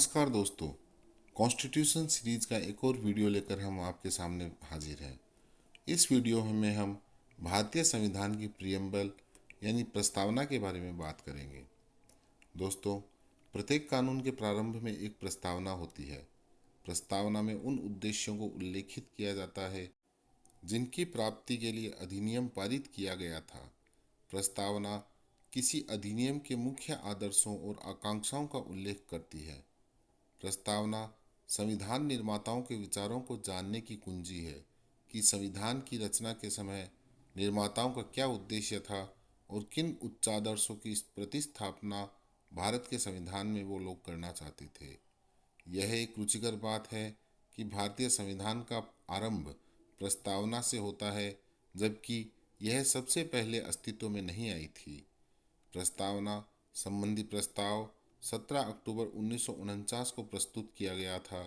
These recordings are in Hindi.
नमस्कार दोस्तों। कॉन्स्टिट्यूशन सीरीज का एक और वीडियो लेकर हम आपके सामने हाजिर हैं। इस वीडियो में हम भारतीय संविधान की प्रियम्बल यानी प्रस्तावना के बारे में बात करेंगे। दोस्तों, प्रत्येक कानून के प्रारंभ में एक प्रस्तावना होती है। प्रस्तावना में उन उद्देश्यों को उल्लेखित किया जाता है जिनकी प्राप्ति के लिए अधिनियम पारित किया गया था। प्रस्तावना किसी अधिनियम के मुख्य आदर्शों और आकांक्षाओं का उल्लेख करती है। प्रस्तावना संविधान निर्माताओं के विचारों को जानने की कुंजी है कि संविधान की रचना के समय निर्माताओं का क्या उद्देश्य था और किन उच्चादर्शों की प्रतिस्थापना भारत के संविधान में वो लोग करना चाहते थे। यह एक रुचिकर बात है कि भारतीय संविधान का आरंभ प्रस्तावना से होता है, जबकि यह सबसे पहले अस्तित्व में नहीं आई थी। प्रस्तावना संबंधी प्रस्ताव 17 अक्टूबर 1949 को प्रस्तुत किया गया था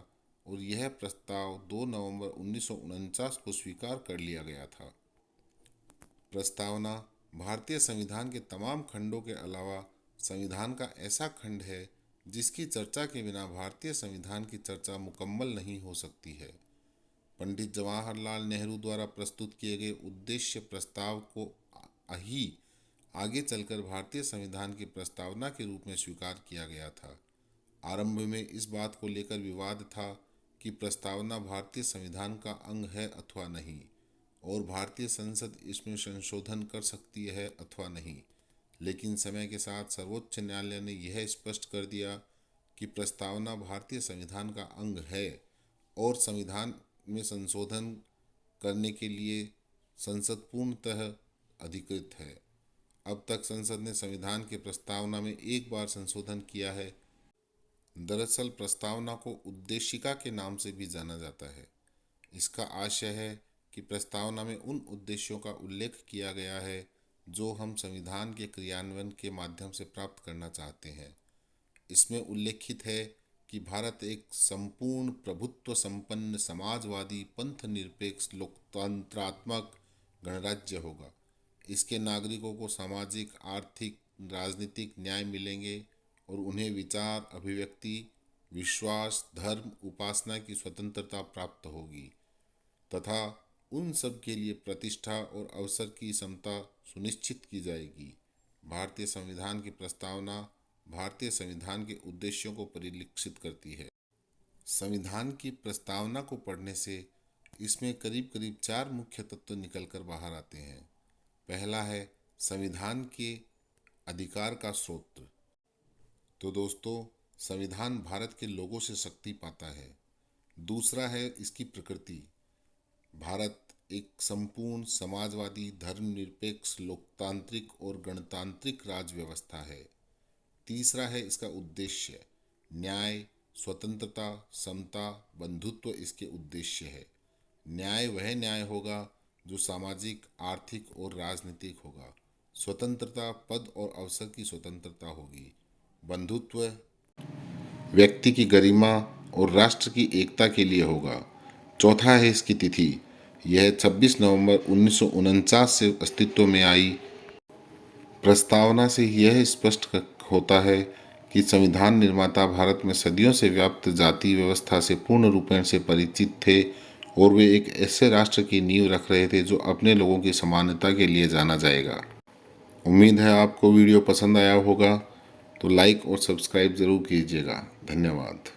और यह प्रस्ताव 2 नवंबर 1949 को स्वीकार कर लिया गया था। प्रस्तावना भारतीय संविधान के तमाम खंडों के अलावा संविधान का ऐसा खंड है जिसकी चर्चा के बिना भारतीय संविधान की चर्चा मुकम्मल नहीं हो सकती है। पंडित जवाहरलाल नेहरू द्वारा प्रस्तुत किए गए उद्देश्य प्रस्ताव को ही आगे चलकर भारतीय संविधान की प्रस्तावना के रूप में स्वीकार किया गया था। आरंभ में इस बात को लेकर विवाद था कि प्रस्तावना भारतीय संविधान का अंग है अथवा नहीं, और भारतीय संसद इसमें संशोधन कर सकती है अथवा नहीं। लेकिन समय के साथ सर्वोच्च न्यायालय ने यह स्पष्ट कर दिया कि प्रस्तावना भारतीय संविधान का अंग है और संविधान में संशोधन करने के लिए संसद पूर्णतः अधिकृत है। अब तक संसद ने संविधान की प्रस्तावना में एक बार संशोधन किया है। दरअसल प्रस्तावना को उद्देशिका के नाम से भी जाना जाता है। इसका आशय है कि प्रस्तावना में उन उद्देश्यों का उल्लेख किया गया है जो हम संविधान के क्रियान्वयन के माध्यम से प्राप्त करना चाहते हैं। इसमें उल्लेखित है कि भारत एक संपूर्ण प्रभुत्व संपन्न समाजवादी पंथ निरपेक्ष लोकतंत्रात्मक गणराज्य होगा। इसके नागरिकों को सामाजिक, आर्थिक, राजनीतिक न्याय मिलेंगे और उन्हें विचार, अभिव्यक्ति, विश्वास, धर्म, उपासना की स्वतंत्रता प्राप्त होगी तथा उन सब के लिए प्रतिष्ठा और अवसर की समता सुनिश्चित की जाएगी। भारतीय संविधान की प्रस्तावना भारतीय संविधान के उद्देश्यों को परिलक्षित करती है। संविधान की प्रस्तावना को पढ़ने से इसमें करीब करीब 4 मुख्य तत्व निकलकर बाहर आते हैं। पहला है संविधान के अधिकार का स्रोत। तो दोस्तों, संविधान भारत के लोगों से शक्ति पाता है। दूसरा है इसकी प्रकृति। भारत एक संपूर्ण समाजवादी, धर्मनिरपेक्ष, लोकतांत्रिक और गणतांत्रिक राज्य व्यवस्था है। तीसरा है इसका उद्देश्य। न्याय, स्वतंत्रता, समता, बंधुत्व इसके उद्देश्य है। न्याय वह न्याय होगा जो सामाजिक, आर्थिक और राजनीतिक होगा। स्वतंत्रता पद और अवसर की स्वतंत्रता होगी। बंधुत्व व्यक्ति की गरिमा और राष्ट्र की एकता के लिए होगा। चौथा है इसकी तिथि। यह 26 नवंबर 1949 से अस्तित्व में आई। प्रस्तावना से यह स्पष्ट होता है कि संविधान निर्माता भारत में सदियों से व्याप्त जाति व्यवस्था से पूर्ण रूपेण से परिचित थे और वे एक ऐसे राष्ट्र की नींव रख रहे थे जो अपने लोगों की समानता के लिए जाना जाएगा। उम्मीद है आपको वीडियो पसंद आया होगा, तो लाइक और सब्सक्राइब ज़रूर कीजिएगा। धन्यवाद।